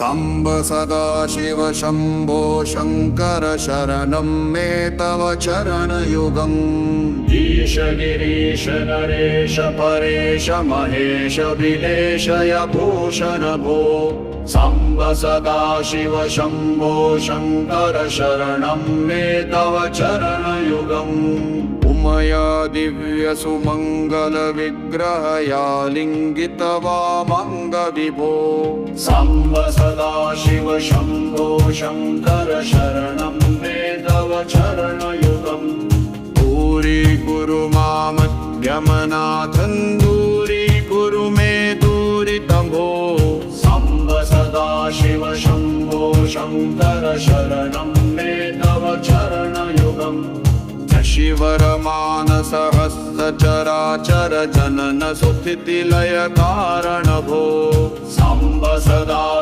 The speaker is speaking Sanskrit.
साम्ब सदाशिव शम्भो शङ्कर शरणं मे तव चरणयुगम्। ईश गिरीश नरेश परेश महेश विलेशय भूषण भो। साम्ब सदाशिव शम्भो शङ्कर शरणं मे तव चरणयुगम्। उमया दिव्य सुमङ्गल विग्रहया लिङ्गित वामङ्ग विभो। साम्ब सदाशिव शम्भो शङ्कर शरणं मे तव चरणयुगम्। दूरीकुरु मामध्यमनाथं दूरीकुरु मे दूरितं भो। साम्ब सदाशिव शम्भो शङ्कर शरणं मे तव चरणयुगम्। शिवरमानसहस्रचराचर जनन सुस्थितिलय कारण भो। साम्ब सदा